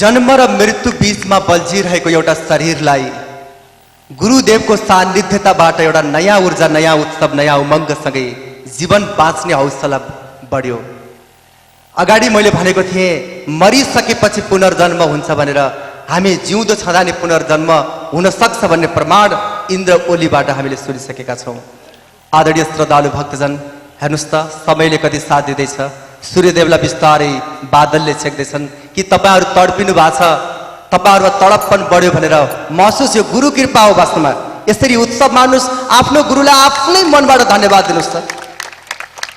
जन्म र मृत्यु बीचमा बल्झिरहेको एउटा शरीरलाई गुरुदेवको सान्निध्यताबाट एउटा नयाँ ऊर्जा, नयाँ उत्सव, नयाँ उमङ्गसँगै जीवन बाँच्ने हौसला बढ्यो। अगाडि मैले भनेको थिएँ मरिसकेपछि पुनर्जन्म हुन्छ भनेर, हामी जिउँदो छँदा नै पुनर्जन्म हुन सक्छ भन्ने प्रमाण इन्द्र ओलीबाट हामीले सुनिसकेका छौँ। आदरणीय श्रद्धालु भक्तजन, हेर्नुहोस् त समयले कति साथ दिँदैछ। सूर्यदेवलाई बिस्तारै बादलले छेक्दैछन् कि तपाईँहरू तडपिनु भएको छ, तपाईँहरूमा तडपपन बढ्यो भनेर महसुस, यो गुरु कृपा हो। वास्तवमा यसरी उत्सव मान्नुहोस्, आफ्नो गुरुलाई आफ्नै मनबाट धन्यवाद दिनुहोस् त।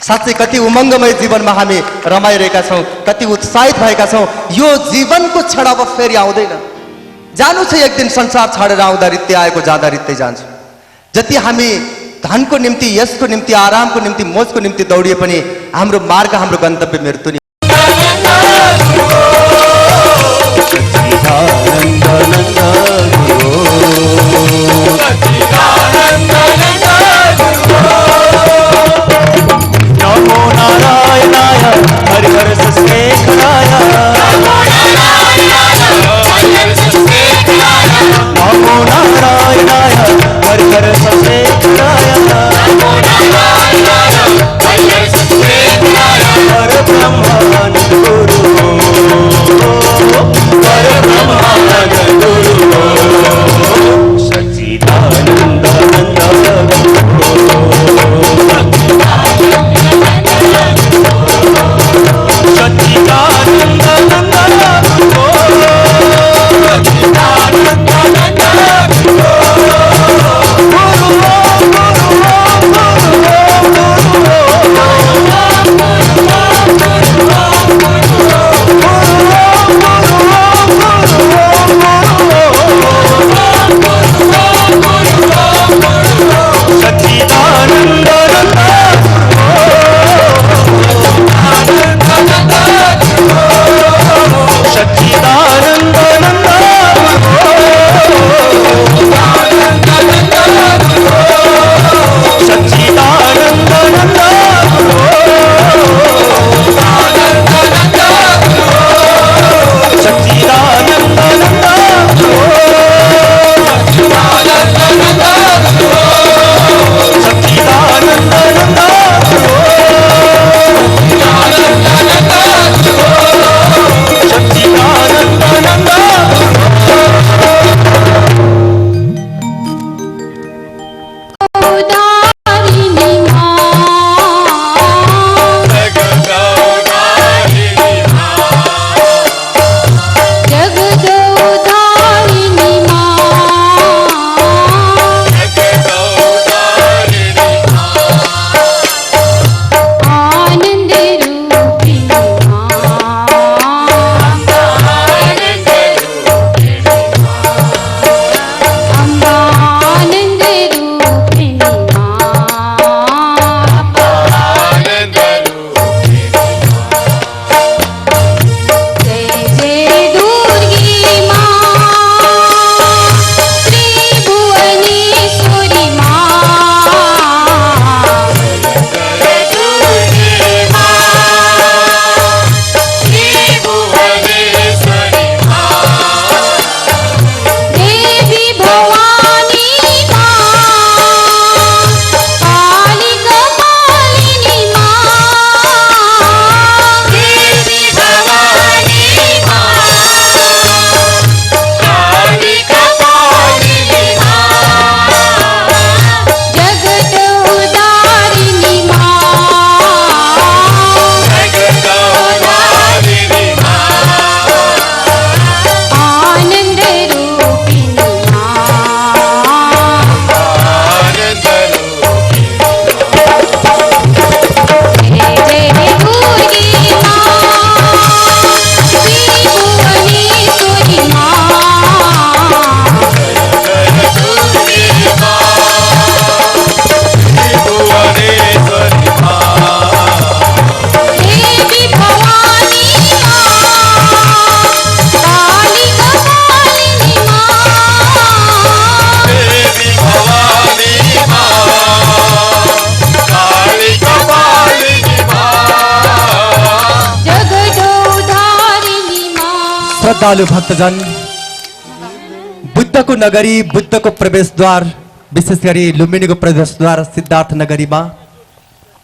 साँच्चै कति उमङ्गमय जीवनमा हामी रमाइरहेका छौँ, कति उत्साहित भएका छौँ। यो जीवनको क्षण अब फेरि आउँदैन, जानु छ एक दिन संसार छाडेर आउँदा रित्तै आएको, जाँदा रित्तै जान्छ। जति हामी धनको निम्ति, यसको निम्ति, आरामको निम्ति, मोजको निम्ति दौडिए पनि हाम्रो मार्ग, हाम्रो गन्तव्य मृत्यु नै। नमो नारायणाय हरिहर शेखराय, नमो नारायणाय हरिहर शेखराय, हर ब्रह्म श्रद्धालु भक्तजन, बुद्धको नगरी, बुद्धको प्रवेशद्वार, विशेष गरी लुम्बिनीको प्रवेशद्वार सिद्धार्थ नगरीमा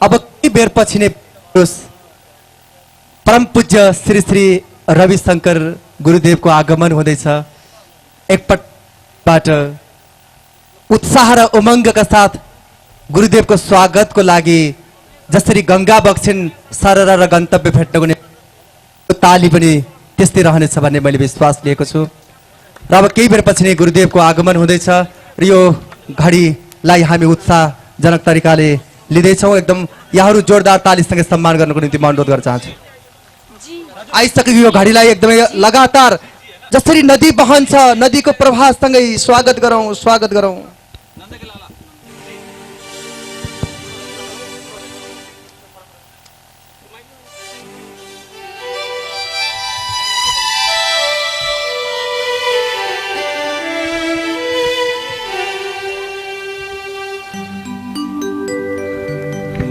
अब केही बेर पछि नै परम पूज्य श्री श्री रविशंकर गुरुदेवको आगमन हुँदैछ। एकपटबाट उत्साह र उमङ्गका साथ गुरुदेवको स्वागतको लागि जसरी गंगा बग्छिन् सरर र गन्तव्य भेट्नको निम्ति ताली पनि त्यस्तै रहनेछ भन्ने मैले विश्वास लिएको छु। र अब केही बेर पछि नै गुरुदेवको आगमन हुँदैछ र यो घडीलाई हामी उत्साहजनक तरिकाले लिँदैछौँ। एकदम यहाँहरू जोरदार तालीसँगै सम्मान गर्नको निम्ति म अनुरोध गर्न चाहन्छु। आइसकेको यो घडीलाई एकदमै लगातार जसरी नदी बहन्छ नदीको प्रवाहसँगै स्वागत गरौँ, स्वागत गरौँ।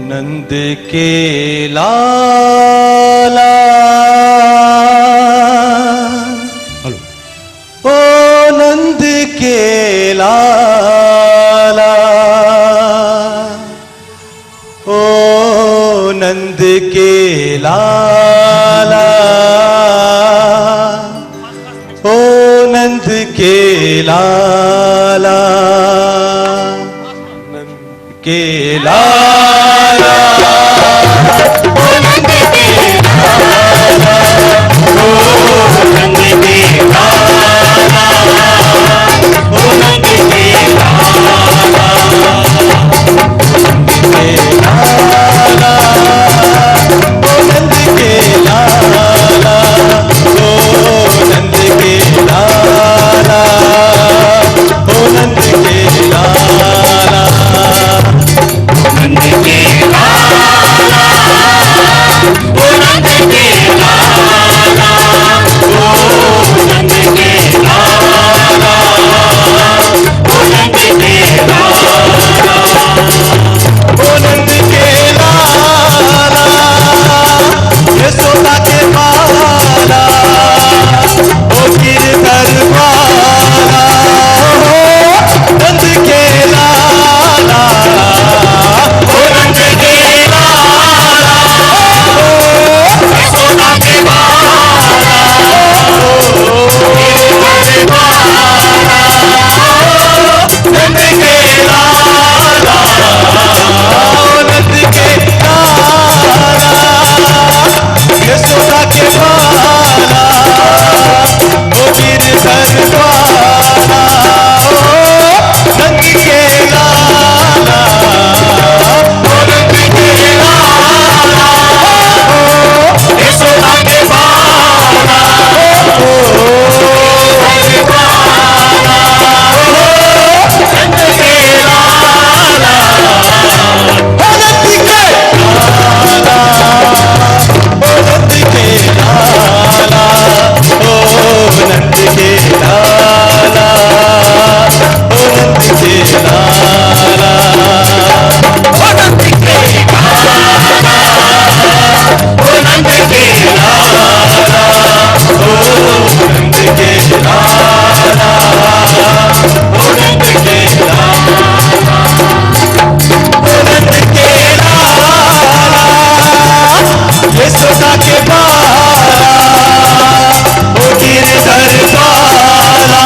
नंद के लाला ओ नंद के लाला ओ नंद के लाला ओ नंद के लाला के लाला ओ नंद के लाला ओ नंद के लाला ओ नंद के लाला के लाला ओ नंद के लाला ओ नंद के लाला ओ नंद के लाला नंद के लाला ओ नंद के लाला ओ नंद के लाला ओ नंद के लाला ओ नंद के लाला यशोदा के बाला ओ गिरधर वाला नंद के लाला ओ नंद के लाला यशोदा के बाला ओ गिरधर वाला नंद के लाला ओ नंद के लाला यशोदा के बाला ओ गिरधर वाला ओ नंद के लाला ओ नंद के लाला ओ यशोदा के बाला ओ गिरधर वाला ओ नंद के लाला ओ नंद के लाला ओ नंद के लाला ओ नंद के लाला ओ नंद के लाला ओ नंद के लाला ओ नंद के लाला ओ नंद के लाला ओ नंद के लाला ओ नंद के लाला यशोदा के बाला ओ गिरधर वाला ओ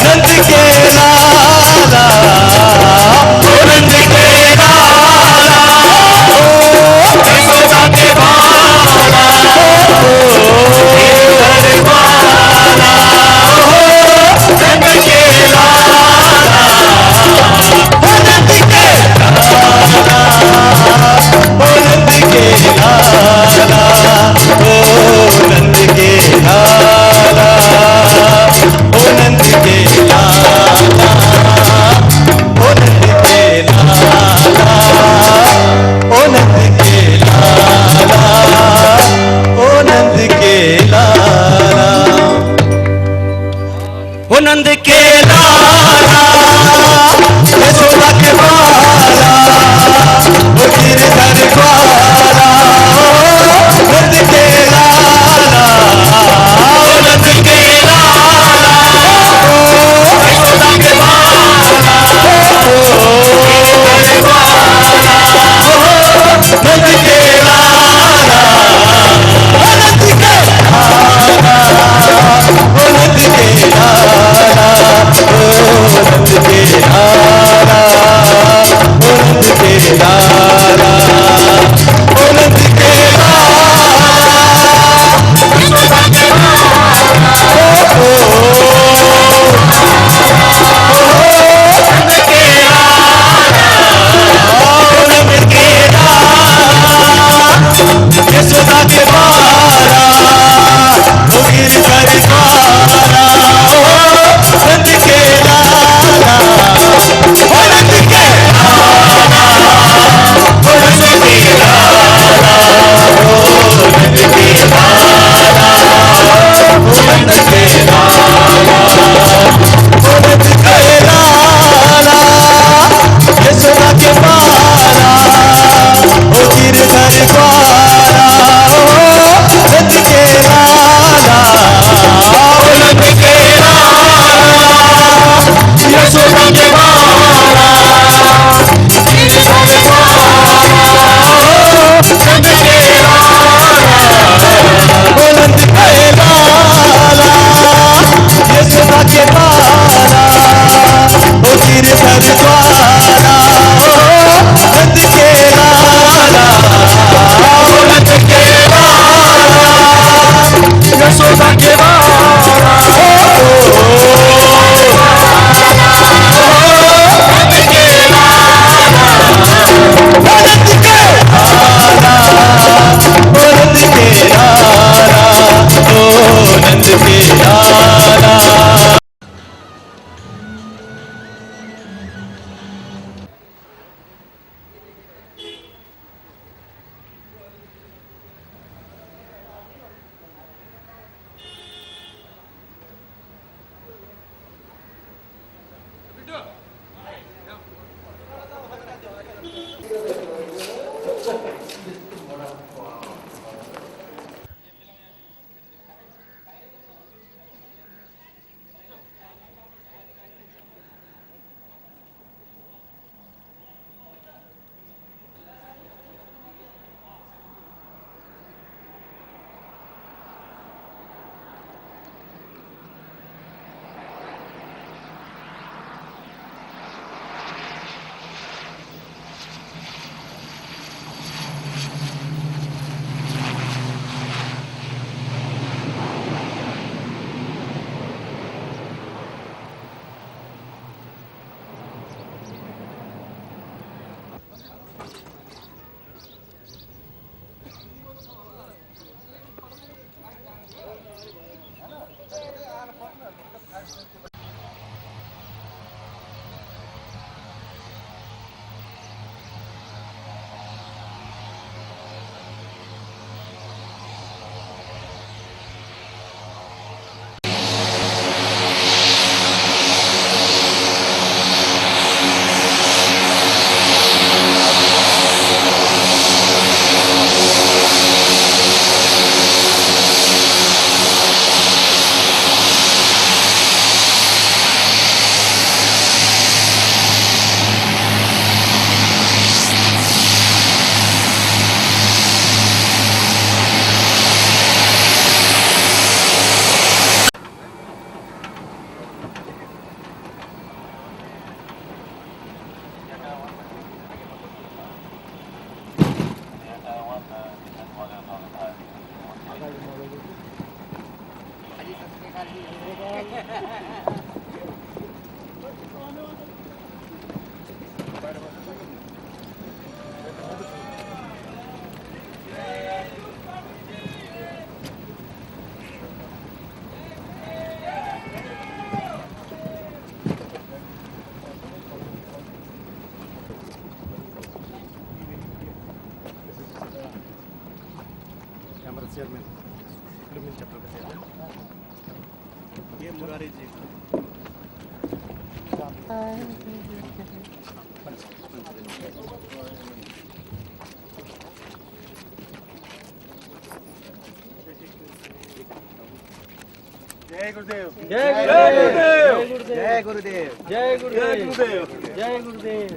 नंद के लाला ओ नंद के लाला ओ यशोदा के बाला ओ गिरधर वाला ओ नंद के लाला ओ नंद के लाला ओ नंद के लाला ओ नंद के लाला ओ नंद के लाला ओ नंद के लाला ओ नंद के लाला ओ नंद के लाला ओ नंद के लाला यशोदा के बाला ओ गिरधर वाला ओ नंद के लाला हमारे चेयरमैन लुम्बिनी चैप्टर का चेयरमैन ये मुरारी जी जय गुरुदेव जय गुरुदेव जय गुरुदेव जय गुरुदेव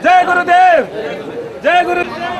जय गुरुदेव जय गुरुदेव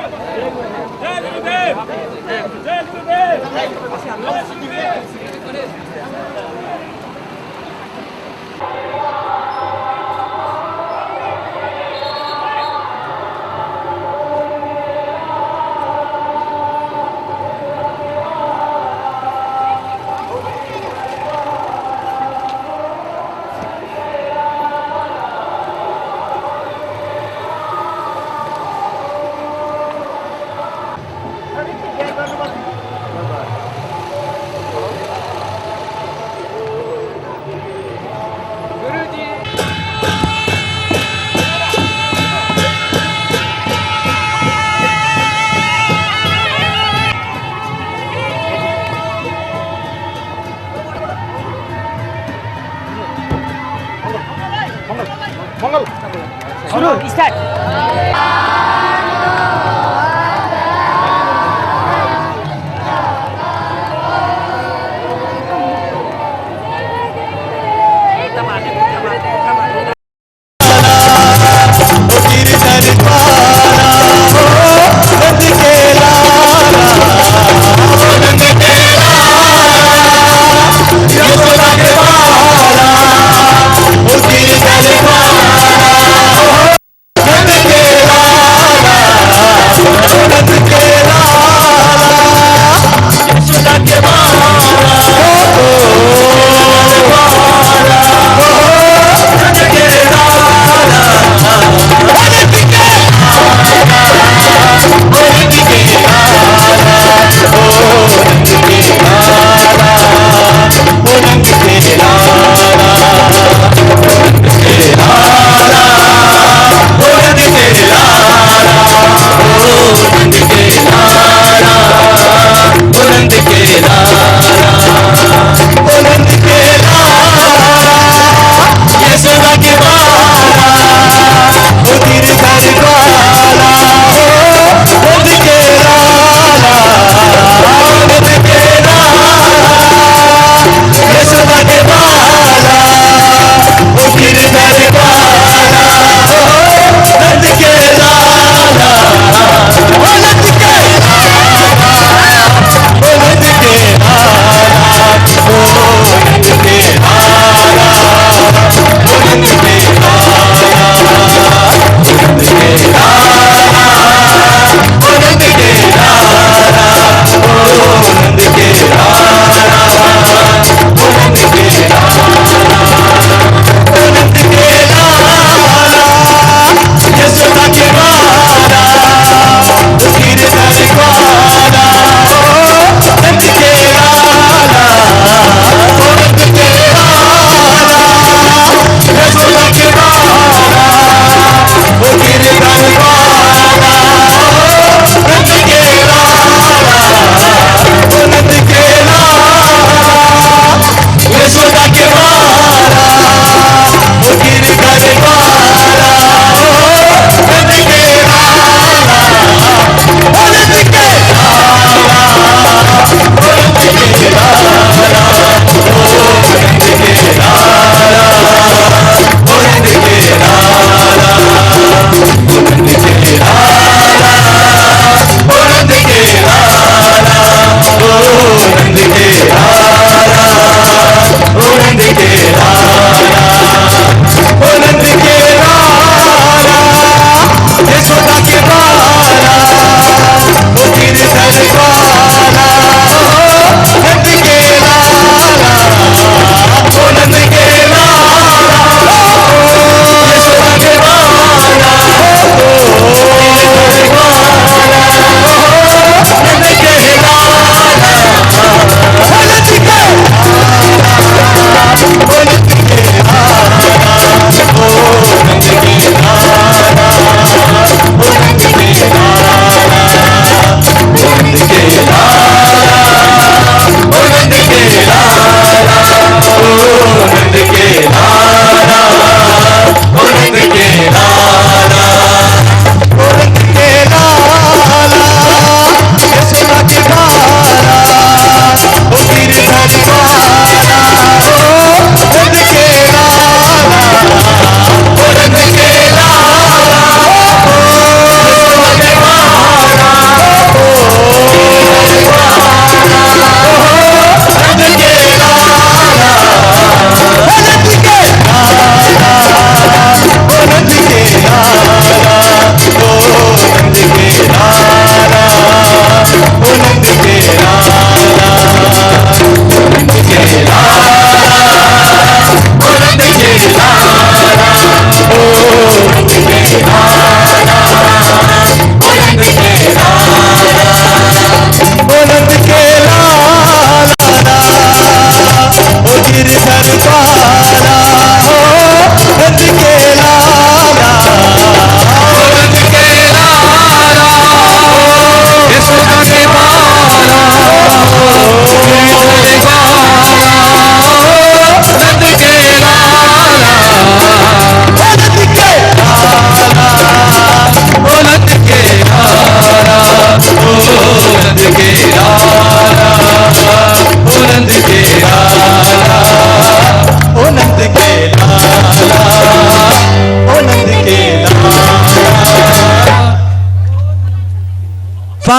शुरू स्टार्ट जय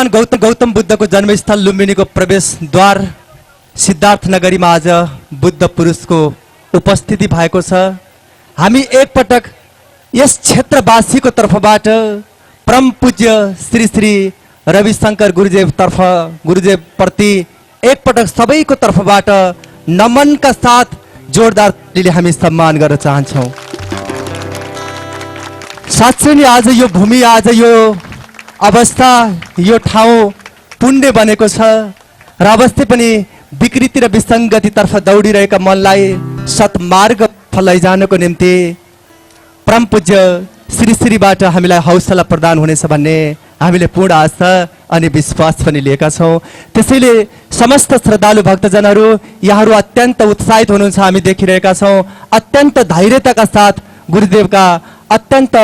भगवान गौतम बुद्धको जन्मस्थल लुम्बिनीको प्रवेश द्वार सिद्धार्थ नगरीमा आज बुद्ध पुरुषको उपस्थिति भएको छ। हामी एकपटक यस क्षेत्रवासीको तर्फबाट परम पूज्य श्री श्री रविशंकर गुरुदेव प्रति एकपटक सबैको तर्फबाट नमनका साथ जोरदार तालीले हामी सम्मान गर्न चाहन्छौँ। साँच्चै नै आज यो भूमि, आज यो अवस्था, यो ठाउँ पुण्य बनेको छ र अवश्य पनि विकृति र विसङ्गतितर्फ दौडिरहेका मनलाई सत्मार्ग लैजानको निम्ति परम पूज्य श्री श्रीबाट हामीलाई हौसला प्रदान हुनेछ भन्ने हामीले पूर्ण आशा अनि विश्वास पनि लिएका छौँ। त्यसैले समस्त श्रद्धालु भक्तजनहरू यहाँहरू अत्यन्त उत्साहित हुनुहुन्छ, हामी देखिरहेका छौँ। अत्यन्त धैर्यताका साथ गुरुदेवका अत्यन्त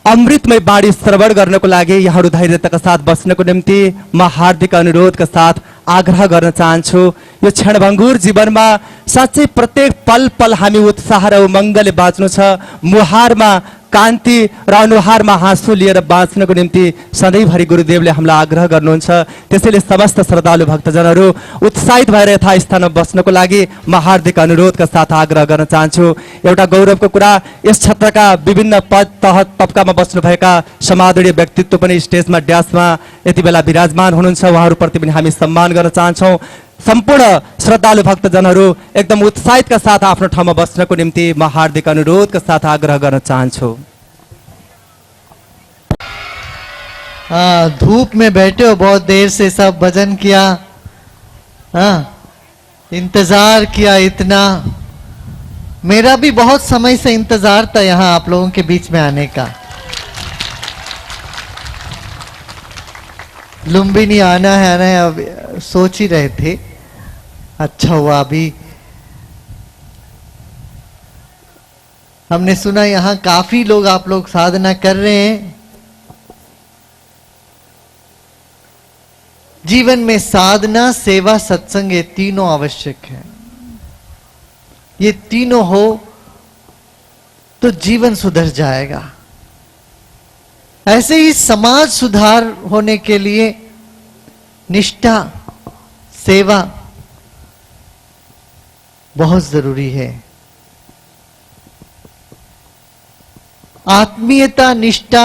अमृतमय बाणी श्रवण गर्नको लागि यहाँहरू धैर्यताका साथ बस्नको निम्ति म हार्दिक अनुरोधका साथ आग्रह गर्न चाहन्छु। यो क्षणभङ्गुर जीवनमा साँच्चै प्रत्येक पल पल हामी उत्साह र उमङ्गले बाँच्नु छ। मुहारमा कान्ति र अनुहारमा हाँसो लिएर बाँच्नको निम्ति सधैँभरि गुरुदेवले हामीलाई आग्रह गर्नुहुन्छ। त्यसैले समस्त श्रद्धालु भक्तजनहरू उत्साहित भएर यथास्थानमा बस्नको लागि म हार्दिक अनुरोधका साथ आग्रह गर्न चाहन्छु। एउटा गौरवको कुरा, यस क्षेत्रका विभिन्न पद तह तबकामा बस्नुभएका समादरणीय व्यक्तित्व पनि स्टेजमा ड्यासमा यति बेला विराजमान हुनुहुन्छ। उहाँहरूप्रति पनि हामी सम्मान गर्न चाहन्छौँ। सम्पूर्ण श्रद्धालु भक्तजनहरू एकदम उत्साहितका साथ आफ्नो ठाउँमा बस्नको निम्ति म हार्दिक अनुरोधका साथ आग्रह गर्न चाहन्छु। धूप में बैठे हो, बहुत देर से सब भजन किया, इंतजार किया इतना। मेरा भी बहुत समय से इंतजार था यहाँ आप लोगों के बीच में आने का। लुम्बिनी आना है अब सोच ही रहे थे। अच्छा हुआ अभी हमने सुना यहाँ काफी लोग आप लोग साधना कर रहे हैं। जीवन में साधना, सेवा, सत्संग ये तीनों आवश्यक है। ये तीनों हो तो जीवन सुधर जाएगा। ऐसे ही समाज सुधार होने के लिए निष्ठा, सेवा बहुत जरूरी है। आत्मीयता, निष्ठा,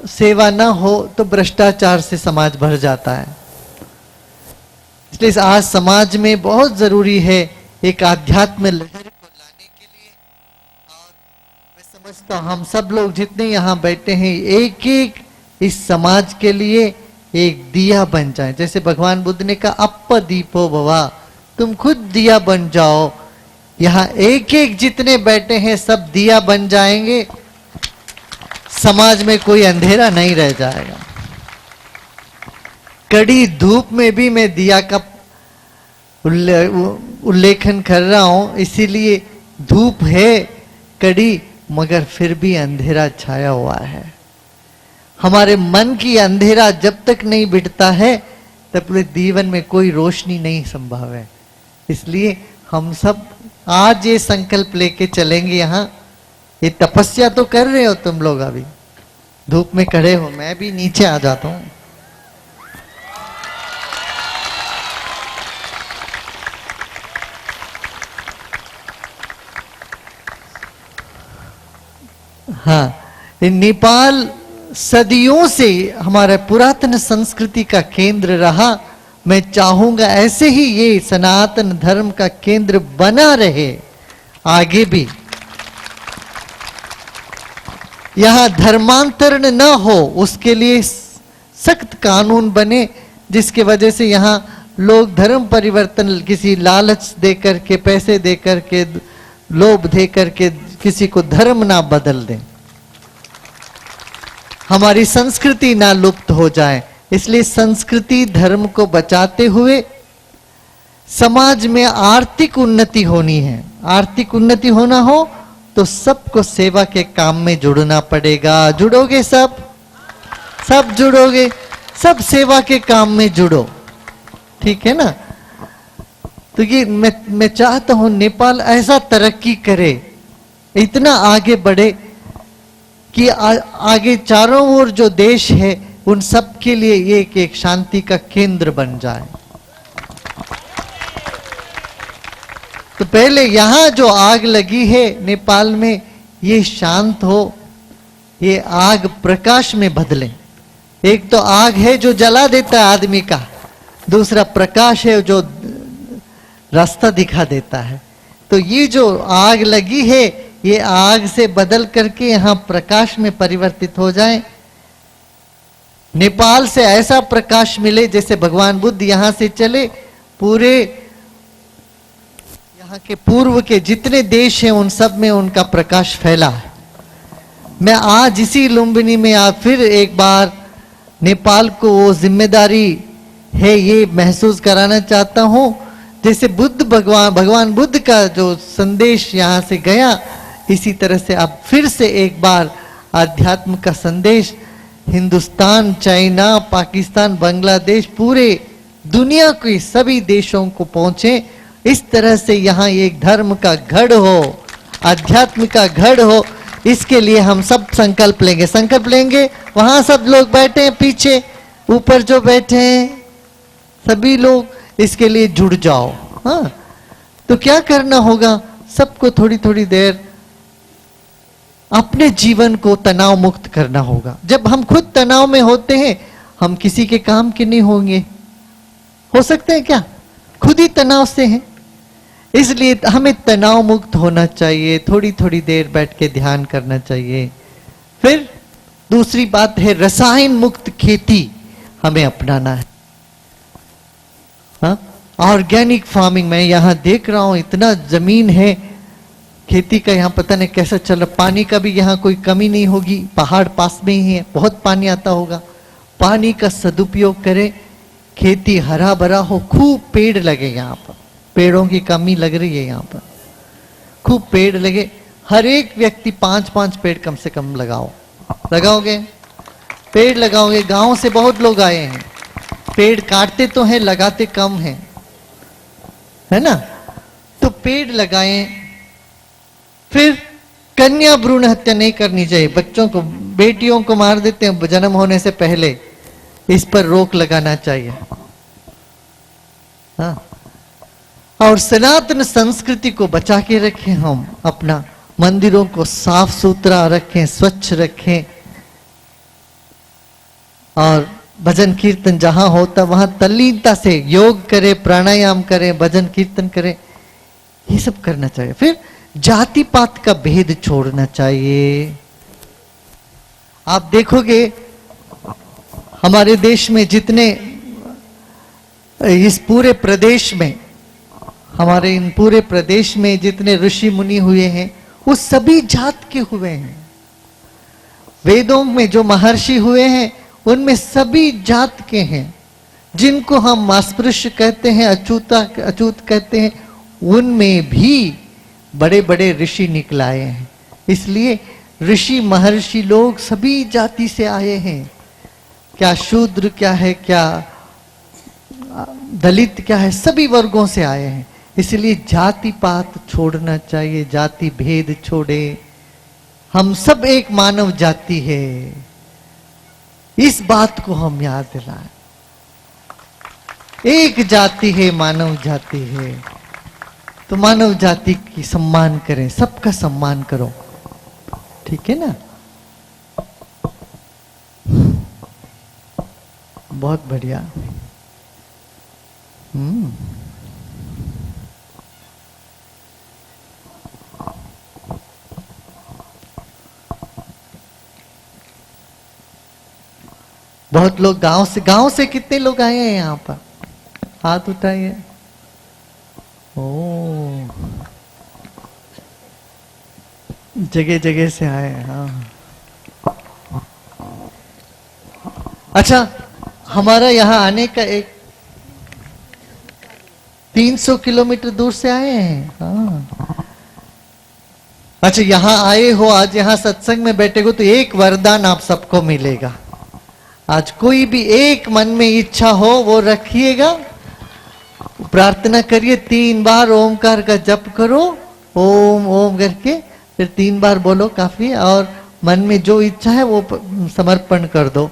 सेवा न हो तो भ्रष्टाचार से समाज भर जाता है। इसलिए आज समाज में बहुत जरूरी है एक आध्यात्म लहर को लाने के लिए। और मैं समझता हूं हम सब लोग जितने यहाँ बैठे हैं एक एक इस समाज के लिए एक दिया बन जाए। जैसे भगवान बुद्ध ने कहा अप्प दीपो भवा, तुम खुद दिया बन जाओ। यहाँ एक एक जितने बैठे हैं सब दिया बन जाएंगे, समाज में कोई अंधेरा नहीं रह जाएगा। कड़ी धूप में भी मैं दिया का उल्लेखन कर रहा हूं, इसीलिए धूप है कड़ी मगर फिर भी अंधेरा छाया हुआ है। हमारे मन की अंधेरा जब तक नहीं बिटता है तब पूरे जीवन में कोई रोशनी नहीं संभव है। इसलिए हम सब आज ये संकल्प लेके चलेंगे। यहाँ ये तपस्या तो कर रहे हो तुम लोग, अभी धूप में खड़े हो, मैं भी नीचे आ जाता हूं। हाँ, नेपाल सदियों से हमारा पुरातन संस्कृति का केंद्र रहा। मैं चाहूंगा ऐसे ही ये सनातन धर्म का केंद्र बना रहे आगे भी। यहां धर्मांतरण न हो उसके लिए सख्त कानून बने, जिसके वजह से यहां लोग धर्म परिवर्तन किसी लालच देकर के, पैसे देकर के, लोभ देकर के किसी को धर्म ना बदल दें। हमारी संस्कृति ना लुप्त हो जाए। इसलिए संस्कृति धर्म को बचाते हुए समाज में आर्थिक उन्नति होनी है। आर्थिक उन्नति होना हो तो सबको सेवा के काम में जुड़ना पड़ेगा। जुड़ोगे सब? सब जुड़ोगे? सब सेवा के काम में जुड़ो, ठीक है ना? तो ये मैं चाहता हूं नेपाल ऐसा तरक्की करे, इतना आगे बढ़े कि आगे चारों ओर जो देश है उन सब के लिए ये एक शांति का केंद्र बन जाए। तो पहले यहां जो आग लगी है नेपाल में, ये शांत हो, ये आग प्रकाश में बदले। एक तो आग है जो जला देता है आदमी का, दूसरा प्रकाश है जो रास्ता दिखा देता है। तो ये जो आग लगी है, ये आग से बदल करके यहां प्रकाश में परिवर्तित हो जाए। नेपाल से ऐसा प्रकाश मिले जैसे भगवान बुद्ध यहां से चले, पूरे यहाँ के पूर्व के जितने देश हैं उन सब में उनका प्रकाश फैला है। मैं आज इसी लुम्बिनी में आप फिर एक बार नेपाल को वो जिम्मेदारी है ये महसूस कराना चाहता हूं, जैसे भगवान बुद्ध का जो संदेश यहाँ से गया, इसी तरह से अब फिर से एक बार आध्यात्म का संदेश हिंदुस्तान, चाइना, पाकिस्तान, बांग्लादेश, पूरे दुनिया के सभी देशों को पहुंचे। इस तरह से यहाँ एक धर्म का गढ़ हो, आध्यात्म का गढ़ हो, इसके लिए हम सब संकल्प लेंगे। संकल्प लेंगे, वहां सब लोग बैठे हैं, पीछे ऊपर जो बैठे हैं सभी लोग इसके लिए जुड़ जाओ। हाँ, तो क्या करना होगा, सबको थोड़ी थोड़ी देर अपने जीवन को तनाव मुक्त करना होगा। जब हम खुद तनाव में होते हैं, हम किसी के काम के नहीं होंगे, हो सकते हैं क्या? खुद ही तनाव से हैं। इसलिए हमें तनाव मुक्त होना चाहिए, थोड़ी थोड़ी देर बैठ के ध्यान करना चाहिए। फिर दूसरी बात है रसायन मुक्त खेती हमें अपनाना है। हाँ, ऑर्गेनिक फार्मिंग में यहाँ देख रहा हूं, इतना जमीन है खेती का, यहाँ पता नहीं कैसा चल रहा। पानी का भी यहाँ कोई कमी नहीं होगी, पहाड़ पास में ही है, बहुत पानी आता होगा। पानी का सदुपयोग करें, खेती हरा भरा हो, खूब पेड़ लगे। यहाँ पर पेड़ों की कमी लग रही है, यहाँ पर खूब पेड़ लगे। हर एक व्यक्ति 5-5 पेड़ कम से कम लगाओगे, पेड़ लगाओगे। गांव से बहुत लोग आए हैं, पेड़ काटते तो हैं, लगाते कम हैं, है ना? तो पेड़ लगाएं। फिर कन्या भ्रूण हत्या नहीं करनी चाहिए। बच्चों को, बेटियों को मार देते हैं जन्म होने से पहले, इस पर रोक लगाना चाहिए। हाँ, और सनातन संस्कृति को बचा के रखें। हम अपना मंदिरों को साफ सुथरा रखें, स्वच्छ रखें, और भजन कीर्तन जहां होता वहां तल्लीनता से योग करें, प्राणायाम करें, भजन कीर्तन करें, ये सब करना चाहिए। फिर जाति पात का भेद छोड़ना चाहिए। आप देखोगे हमारे देश में जितने, इस पूरे प्रदेश में, हमारे इन पूरे प्रदेश में जितने ऋषि मुनि हुए हैं, वो सभी जात के हुए हैं। वेदों में जो महर्षि हुए हैं, उनमें सभी जात के हैं। जिनको हम अस्पृश्य कहते हैं, अछूत कहते हैं, उनमें भी बड़े बड़े ऋषि निकलाए हैं। इसलिए ऋषि महर्षि लोग सभी जाति से आए हैं। क्या शूद्र क्या है, क्या दलित क्या है, सभी वर्गों से आए हैं। इसलिए जाति पात छोड़ना चाहिए, जाति भेद छोड़े। हम सब एक मानव जाति है, इस बात को हम याद दिलाएं। एक जाति है, मानव जाति है। तो मानव जाति की सम्मान करें, सबका सम्मान करो, ठीक है ना? बहुत बढ़िया। बहुत लोग गांव से कितने लोग आए हैं यहाँ पर? हाथ उठाइए। ओ, जगह जगह से आए हैं। हाँ, अच्छा, हमारा यहाँ आने का एक 300 किलोमीटर दूर से आए हैं। हाँ, अच्छा, यहाँ आए हो, आज यहाँ सत्संग में बैठे हो, तो एक वरदान आप सबको मिलेगा। आज कोई भी एक मन में इच्छा हो वो रखिएगा, प्रार्थना करिए, 3 बार ओमकार का जप करो, ओम ओम करके, फिर 3 बार बोलो, काफी। और मन में जो इच्छा है वो समर्पण कर दो।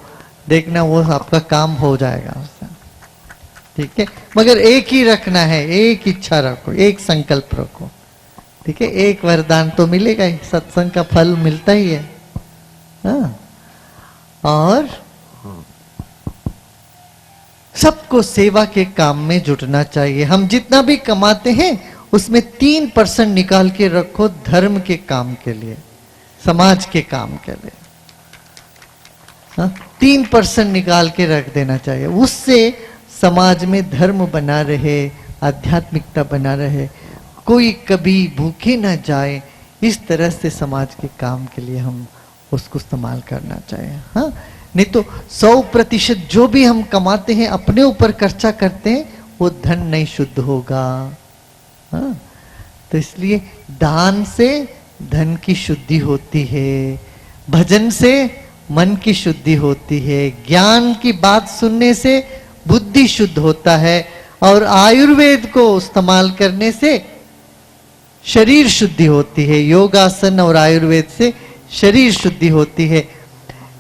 देखना वो आपका काम हो जाएगा उससे। ठीक है, मगर एक ही रखना है, एक इच्छा रखो, एक संकल्प रखो। ठीक है, एक वरदान तो मिलेगा ही, सत्संग का फल मिलता ही है। हाँ, और सबको सेवा के काम में जुटना चाहिए। हम जितना भी कमाते हैं उसमें 3% निकाल के रखो धर्म के काम के लिए, समाज के काम के लिए। 3% निकाल के रख देना चाहिए, उससे समाज में धर्म बना रहे, आध्यात्मिकता बना रहे, कोई कभी भूखे ना जाए। इस तरह से समाज के काम के लिए हम उसको इस्तेमाल करना चाहिए। हाँ, नहीं तो 100% जो भी हम कमाते हैं अपने ऊपर खर्चा करते हैं, वो धन नहीं शुद्ध होगा। हाँ, तो इसलिए दान से धन की शुद्धि होती है, भजन से मन की शुद्धि होती है, ज्ञान की बात सुनने से बुद्धि शुद्ध होता है, और आयुर्वेद को इस्तेमाल करने से शरीर शुद्धि होती है। योगासन और आयुर्वेद से शरीर शुद्धि होती है।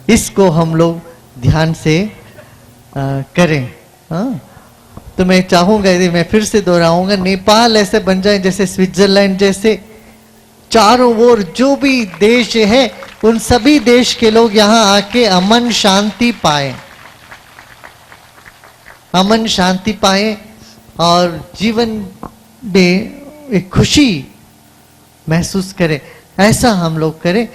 इसको हम लोग ध्यान से करें। हाँ, तो मैं चाहूंगा, यदि मैं फिर से दोहराऊंगा, नेपाल ऐसे बन जाए जैसे स्विट्जरलैंड जैसे, चारों ओर जो भी देश है उन सभी देश के लोग यहाँ आके अमन शांति पाए, अमन शांति पाए और जीवन में एक खुशी महसूस करें। ऐसा हम लोग करें,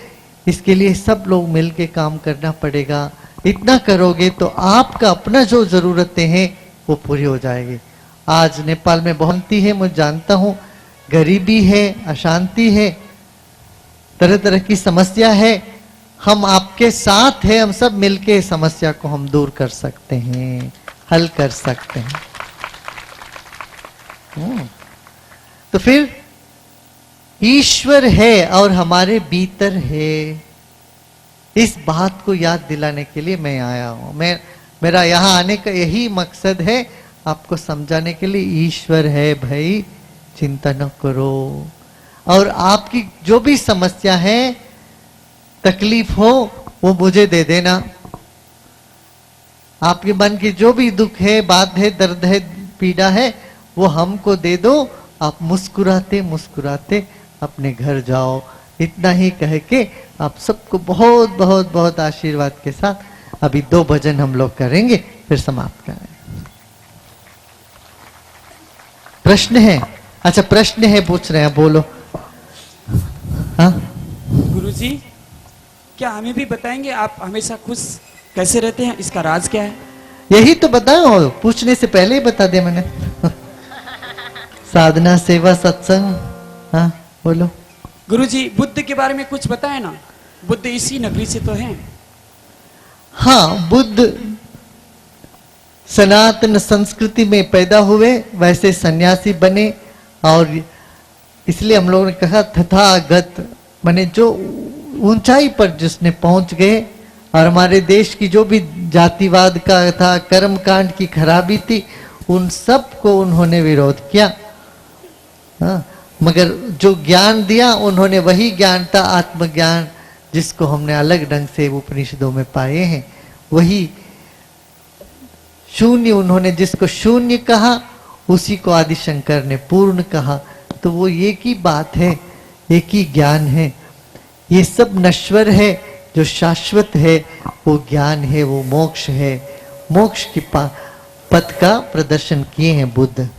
इसके लिए सब लोग मिलके काम करना पड़ेगा। इतना करोगे तो आपका अपना जो जरूरतें हैं वो पूरी हो जाएगी। आज नेपाल में बहुत है, मैं जानता हूँ, गरीबी है, अशांति है, तरह तरह की समस्या है। हम आपके साथ हैं, हम सब मिलके समस्या को हम दूर कर सकते हैं, हल कर सकते हैं। तो फिर ईश्वर है और हमारे भीतर है, इस बात को याद दिलाने के लिए मैं आया हूं। मेरा यहां आने का यही मकसद है, आपको समझाने के लिए ईश्वर है भाई, चिंता न करो। और आपकी जो भी समस्या है, तकलीफ हो, वो मुझे दे देना। आपके मन की जो भी दुख है, बात है, दर्द है, पीड़ा है, वो हमको दे दो। आप मुस्कुराते मुस्कुराते अपने घर जाओ। इतना ही कह के आप सबको बहुत बहुत बहुत आशीर्वाद के साथ अभी 2 भजन हम लोग करेंगे, फिर समाप्त करें। प्रश्न है? अच्छा, प्रश्न है, पूछ रहे हैं, बोलो। हाँ गुरुजी, क्या हमें भी बताएंगे आप हमेशा खुश कैसे रहते हैं, इसका राज क्या है? यही तो बताओ, पूछने से पहले ही बता दिया मैंने। साधना, सेवा, सत्संग। हाँ बोलो। गुरुजी, बुद्ध के बारे में कुछ बताएं ना, बुद्ध इसी नगरी से तो हैं। हाँ, बुद्ध सनातन संस्कृति में पैदा हुए, वैसे सन्यासी बने, और इसलिए हम लोगों ने कहा तथागत, माने जो ऊंचाई पर जिसने पहुंच गए। और हमारे देश की जो भी जातिवाद का था, कर्मकांड की खराबी थी, उन सब को उन्होंने विरोध किया। हाँ, मगर जो ज्ञान दिया उन्होंने वही ज्ञान था, आत्मज्ञान, जिसको हमने अलग ढंग से उपनिषदों में पाए हैं। वही शून्य, उन्होंने जिसको शून्य कहा उसी को आदि शंकर ने पूर्ण कहा। तो वो एक ही बात है, एक ही ज्ञान है। ये सब नश्वर है, जो शाश्वत है वो ज्ञान है, वो मोक्ष है। मोक्ष की पथ का प्रदर्शन किए हैं बुद्ध।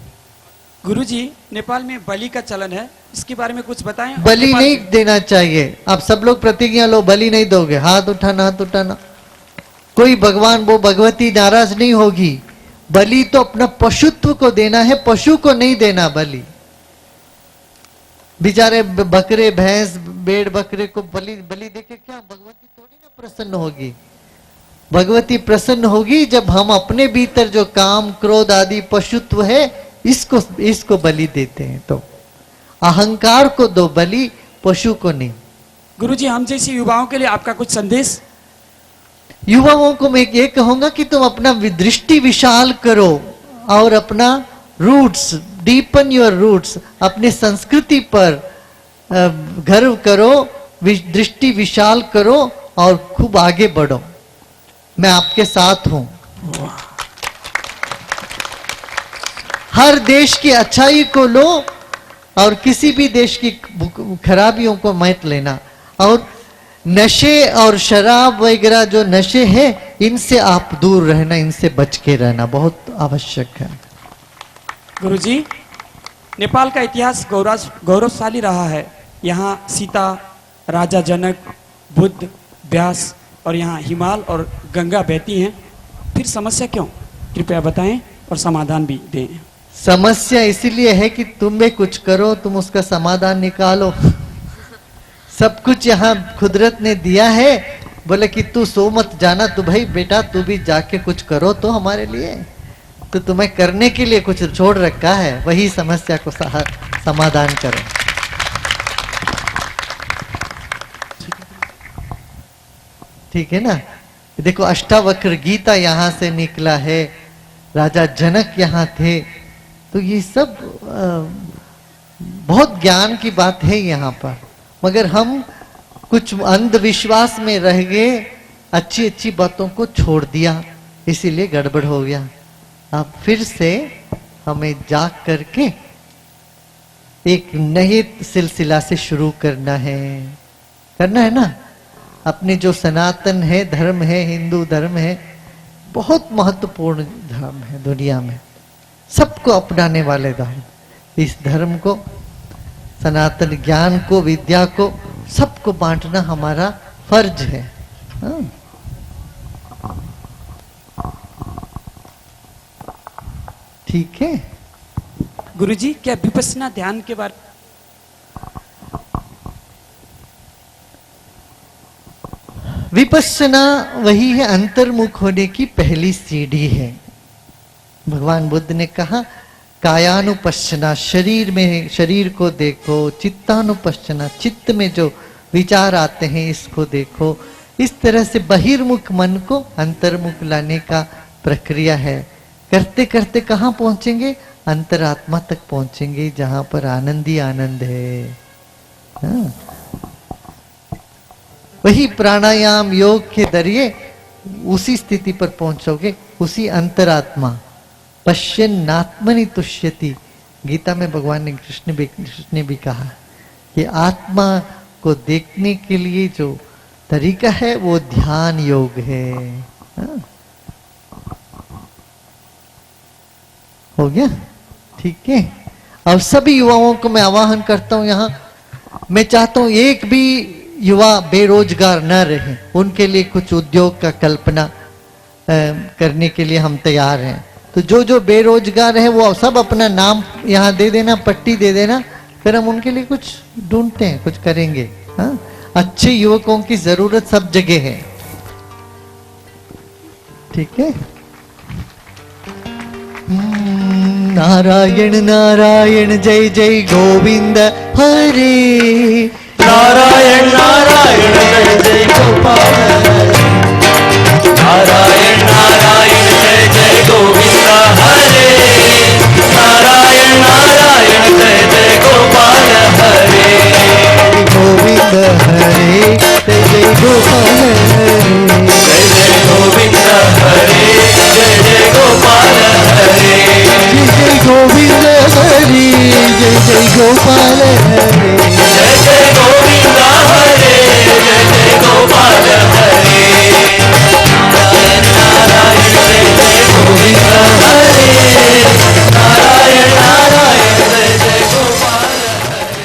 गुरुजी, नेपाल में बलि का चलन है, इसके बारे में कुछ बताएं। बलि नहीं देना चाहिए। आप सब लोग प्रतिज्ञा लो, बलि नहीं दोगे। हाथ उठाना, हाथ उठाना। कोई भगवान, वो भगवती नाराज नहीं होगी। बलि तो अपना पशुत्व को देना है, पशु को नहीं देना बलि। बेचारे बकरे, भैंस, भेड़ बकरे को बलि देके क्या भगवती थोड़ी ना प्रसन्न होगी। भगवती प्रसन्न होगी जब हम अपने भीतर जो काम, क्रोध आदि पशुत्व है, इसको बलि देते हैं। तो अहंकार को दो बलि, पशु को नहीं। गुरुजी, हम जैसे युवाओं के लिए आपका कुछ संदेश? युवाओं को मैं ये कहूंगा कि तुम अपना दृष्टि विशाल करो और अपना रूट्स, डीपन योर रूट्स, अपनी संस्कृति पर गर्व करो, दृष्टि विशाल करो और खूब आगे बढ़ो। मैं आपके साथ हूं। हर देश की अच्छाई को लो और किसी भी देश की खराबियों को मत लेना। और नशे और शराब वगैरह जो नशे हैं, इनसे आप दूर रहना, इनसे बच के रहना बहुत आवश्यक है। गुरुजी, नेपाल का इतिहास गौरवशाली रहा है। यहाँ सीता, राजा जनक, बुद्ध, व्यास और यहाँ हिमाल और गंगा बहती हैं। फिर समस्या क्यों? कृपया बताएं और समाधान भी दें। समस्या इसीलिए है कि तुम भी कुछ करो, तुम उसका समाधान निकालो। सब कुछ यहाँ कुदरत ने दिया है, बोले कि तू सो मत जाना, तू भाई बेटा तू भी जाके कुछ करो तो हमारे लिए, तो तुम्हें करने के लिए कुछ छोड़ रखा है, वही समस्या को समाधान करो। ठीक है ना? देखो अष्टावक्र गीता यहाँ से निकला है, राजा जनक यहाँ थे, तो ये सब बहुत ज्ञान की बात है यहाँ पर। मगर हम कुछ अंधविश्वास में रह गए, अच्छी अच्छी बातों को छोड़ दिया, इसीलिए गड़बड़ हो गया। अब फिर से हमें जाग करके एक नए सिलसिला से शुरू करना है ना। अपने जो सनातन है धर्म है, हिंदू धर्म है, बहुत महत्वपूर्ण धर्म है दुनिया में, सबको अपनाने वाले धर्म। इस धर्म को, सनातन ज्ञान को, विद्या को, सबको बांटना हमारा फर्ज है। हाँ? ठीक है गुरुजी, क्या विपश्यना ध्यान के बारे? विपश्यना वही है, अंतर्मुख होने की पहली सीढ़ी है। भगवान बुद्ध ने कहा कायानुपश्यना, शरीर में, शरीर को देखो, चित्तानुपश्यना, चित्त में जो विचार आते हैं इसको देखो। इस तरह से बहिर्मुख मन को अंतर्मुख लाने का प्रक्रिया है। करते करते कहाँ पहुंचेंगे? अंतरात्मा तक पहुंचेंगे, जहां पर आनंद ही आनंद है। हाँ? वही प्राणायाम योग के जरिए उसी स्थिति पर पहुंचोगे, उसी अंतरात्मा। पश्यन्नात्मनि तुष्यति, गीता में भगवान ने कृष्ण ने भी कहा कि आत्मा को देखने के लिए जो तरीका है वो ध्यान योग है। हाँ? हो गया? ठीक है। अब सभी युवाओं को मैं आह्वान करता हूं, यहां मैं चाहता हूं एक भी युवा बेरोजगार न रहे, उनके लिए कुछ उद्योग का कल्पना करने के लिए हम तैयार हैं। तो जो जो बेरोजगार है वो सब अपना नाम यहाँ दे देना, पट्टी दे देना, फिर हम उनके लिए कुछ ढूंढते हैं, कुछ करेंगे। हाँ? अच्छे युवकों की जरूरत सब जगह है। ठीक है। नारायण नारायण जय जय गोविंद हरे, नारायण नारायण जय जय गोपाल हरे, नारायण नारायण जय जय गोविंद हरे, नारायण नारायण जय जय गोपाल हरे, गोविंद हरे जय जय गोपाल हरे, जय जय गोविंद हरे जय जय गोपाल हरे, जय जय गोविंद हरे जय जय गोपाल हरे, जय जय गोविंद हरे जय जय गोपाल हरे, नारायण नारायण जय जय गोविंद हरे, नारायण नारायण जय जय गोपाल हरे।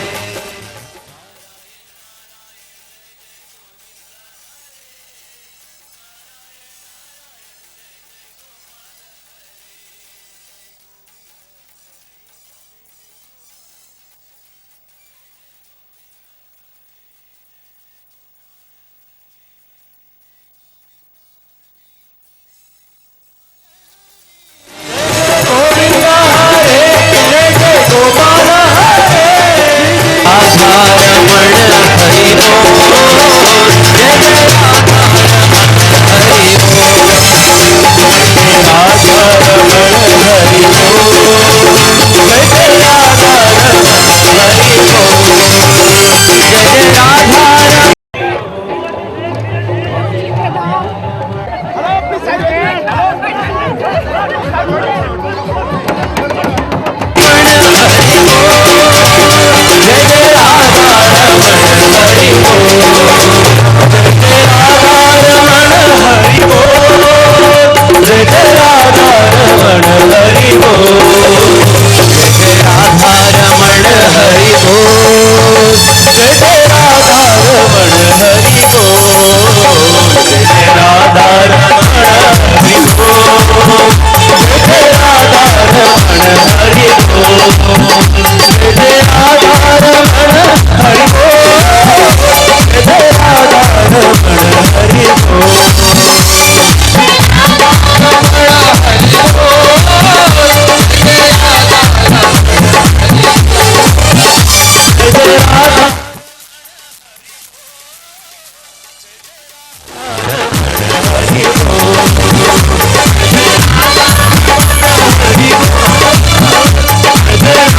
जय जय राधा रमण हरि बोल, जय जय राधा रमण हरि बोल, जय जय राधा रमण हरि बोल, जय जय राधा रमण हरि बोल, जय जय राधा रमण हरि बोल। जय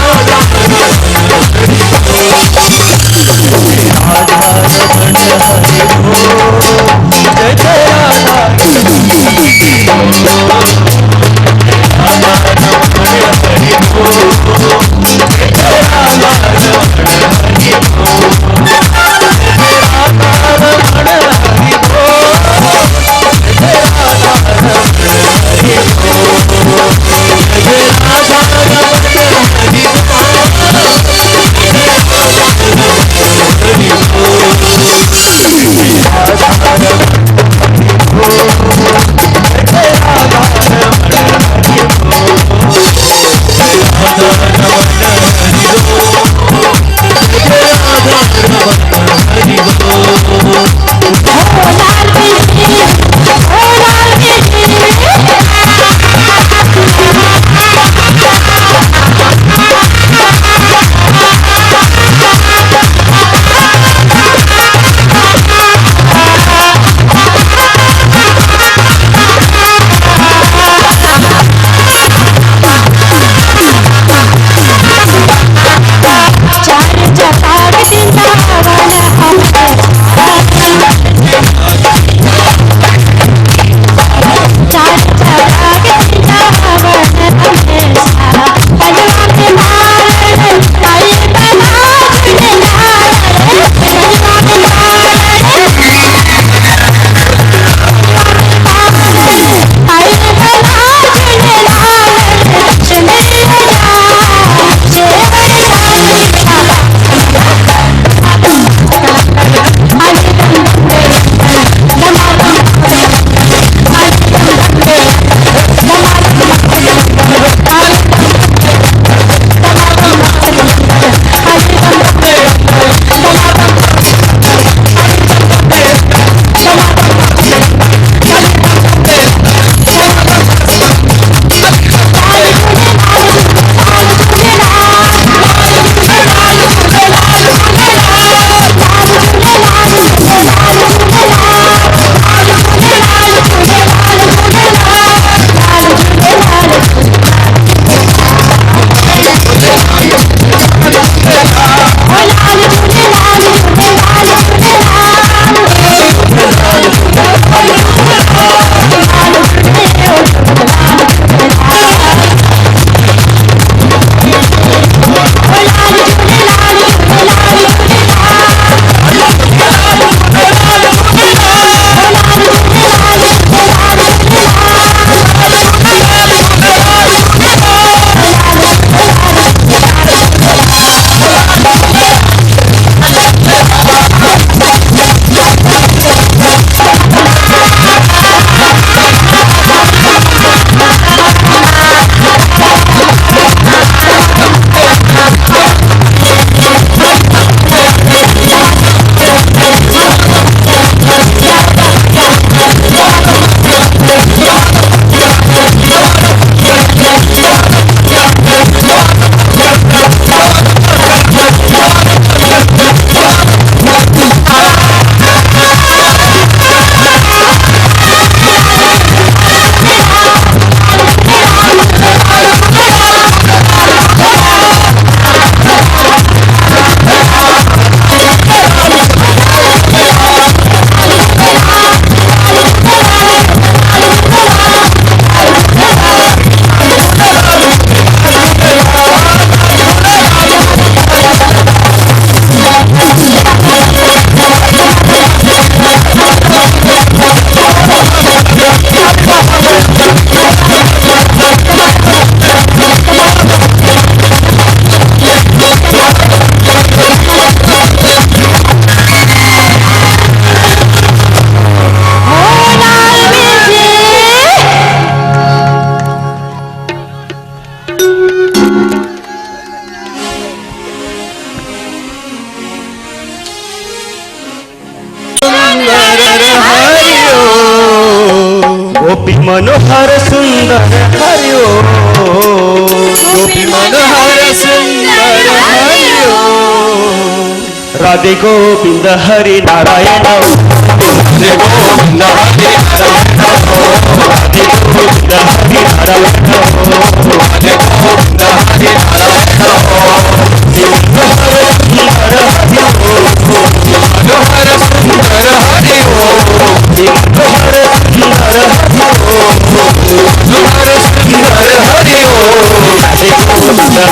गोपी मनोहर सुंदर हरि ओम गोपी मनोहर सुंदर हरि ओम राधे गोविंद हरि नारायण राधे गोविंद हरि नारायण राधे गोविंद हरि नारायण राधे गोविंद हरि नारायण मनोहर सुंदर हरि ओम मनोहर सुंदर हरि ओम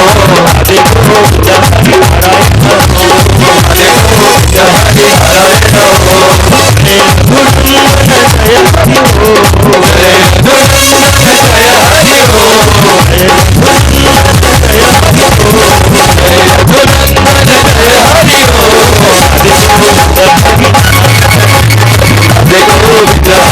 राधे गोविंद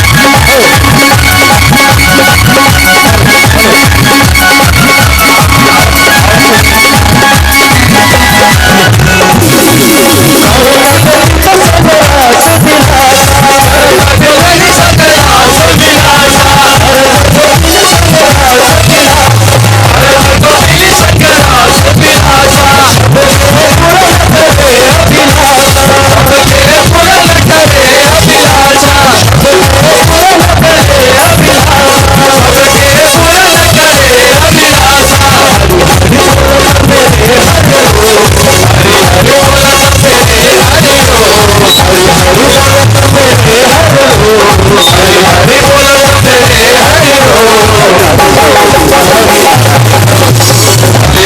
हरि राधे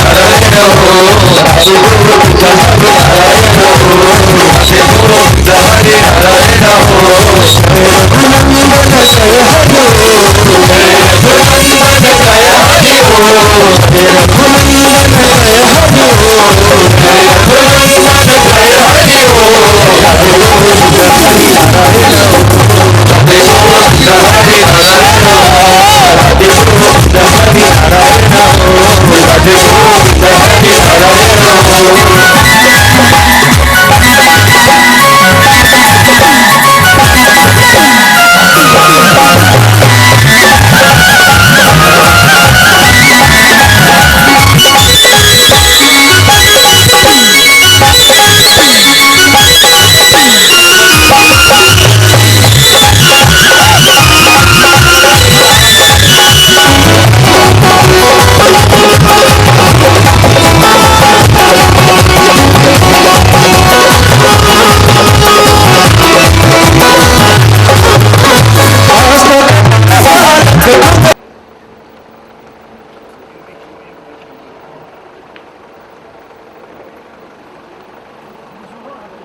गोविंद हरि नारायण राधे गोविंद हरि नारायण राधे गोविंद हरि नारायण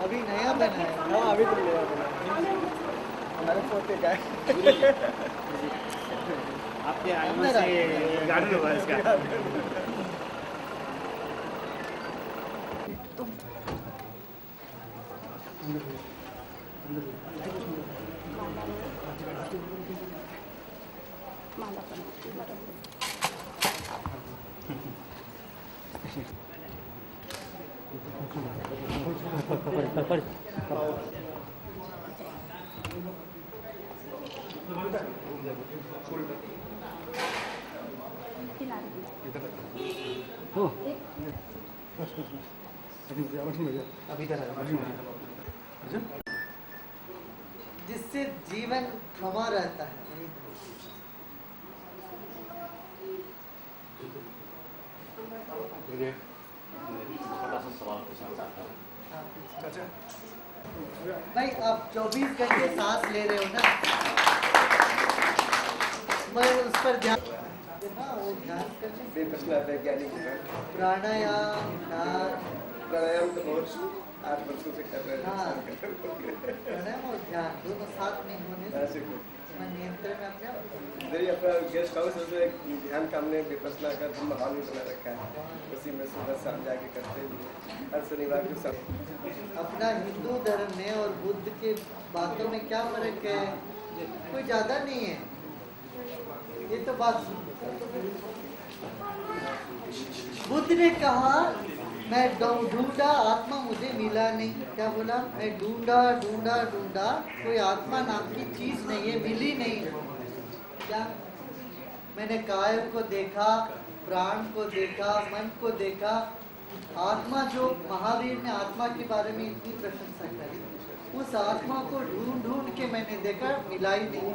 अभी नया बना है। हाँ अभी तो ले हमारे पोते का आपके आगमन से गार्डन हुआ इसका जिससे जीवन थमा रहता है। भाई आप 24 घंटे सांस ले रहे हो ना, मैं उस पर ध्यान वो ध्यान करने प्राणायाम ध्यान प्राणायाम तो बहुत 8 वर्षों से कर रहे हैं। हाँ, प्राणायाम और ध्यान दोनों साथ में होने से ऐसे कुछ मन नियंत्रण में अपने आप इधर ही अपना गेस्ट हाउस है, उसमें एक ध्यान का हमने विपස්සना का ब्रह्म हॉल भी बना रखा है, उसी में सुबह शाम जाके करते हैं हर शनिवार को सब। अपना हिंदू धर्म में और बुद्ध के बातों में क्या फर्क है? कोई ज्यादा नहीं है। ये तो बात बुद्ध ने कहा मैं ढूंढा आत्मा मुझे मिला नहीं। क्या बोला? मैं ढूंढा ढूंढा ढूंढा, कोई आत्मा नाम की चीज नहीं है, मिली नहीं। क्या? मैंने काय को देखा, प्राण को देखा, मन को देखा। आत्मा जो महावीर ने आत्मा के बारे में इतनी प्रशंसा करी, उस आत्मा को ढूंढ ढूंढ के मैंने देखा, मिला ही नहीं।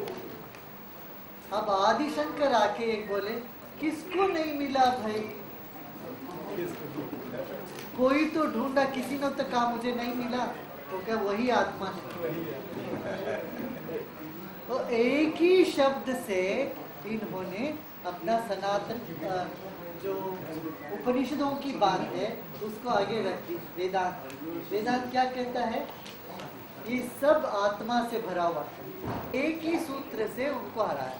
अब आदि शंकर आके एक बोले किसको नहीं मिला भाई? कोई तो ढूंढा, किसी ने तो कहा मुझे नहीं मिला, तो क्या वही आत्मा है? तो एक ही शब्द से इन्होंने अपना सनातन जो उपनिषदों की बात है उसको आगे रख दी। वेदांत, वेदांत क्या कहता है? ये सब आत्मा से भरा हुआ, एक ही सूत्र से उनको हराया।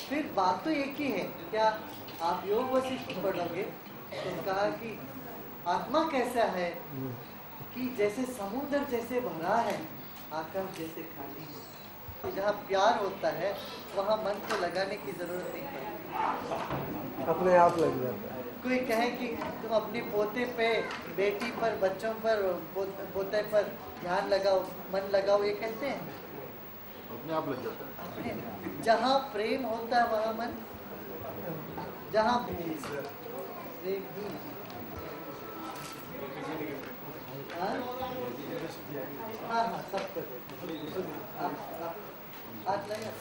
फिर बात तो एक ही है। क्या आप योग वशिष्ठ पढ़ोगे तो कहा कि आत्मा कैसा है कि जैसे समुद्र जैसे भरा है, आकाश जैसे खाली है। जहाँ प्यार होता है वहाँ मन को लगाने की जरूरत नहीं पड़ती, अपने आप लग जाता है। कोई कहे कि तुम अपने पोते पे, बेटी पर, बच्चों पर, पोते पर ध्यान लगाओ, मन लगाओ, ये कहते हैं? अपने आप लग जाता है। अपने जहाँ प्रेम होता है वहाँ मन, जहाँ प्रेम ही हाँ हाँ सब कर हाथ लगा।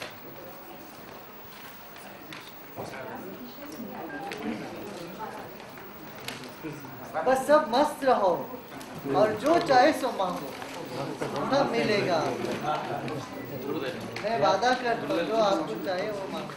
बस सब मस्त रहो और जो चाहे सो मांगो, सब मिलेगा। मैं वादा करता हूँ जो आपको चाहे वो मांगो।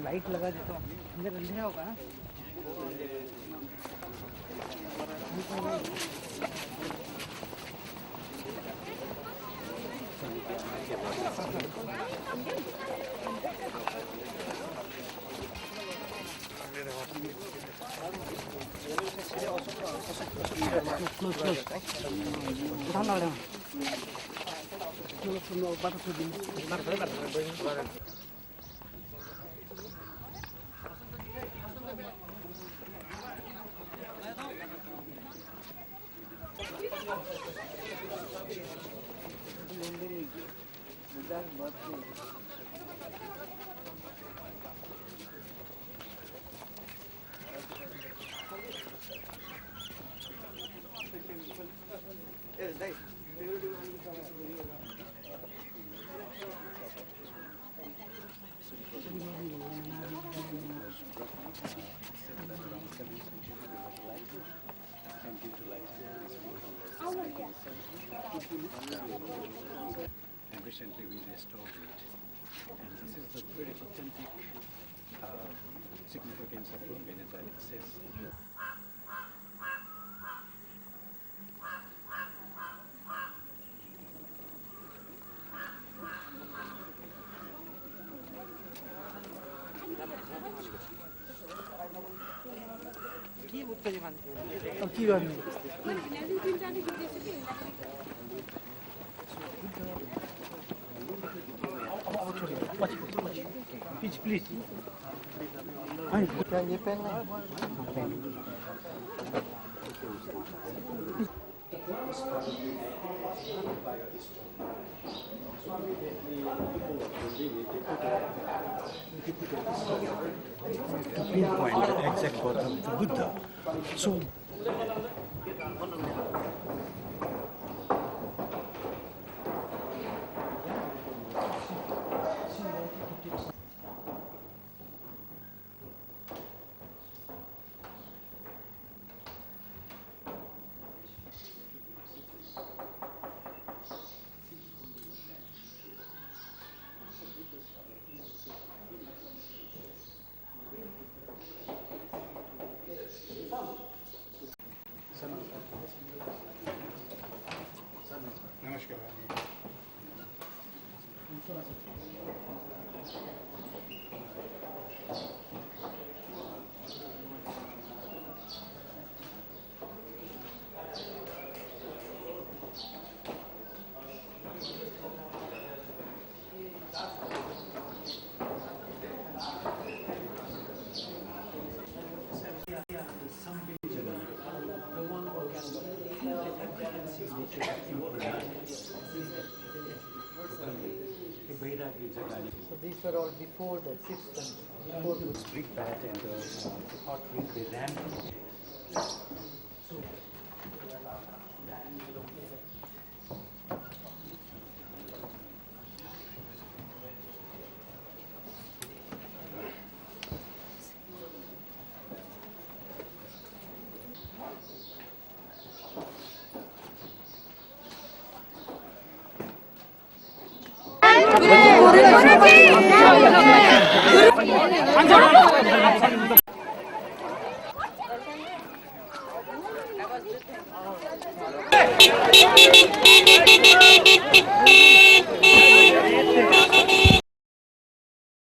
लाइट लगा देता हूँ, अंदर अंधेरा होगा ना। And recently we restored it. And this is the very authentic significance of Lord that it says अब की बात नहीं। प्लीज क्या ये पहनना है? people of Burundi, they put to pinpoint the exact birth of the Buddha. So So these were all before the system. Before the brick bat and the pottery, they ran.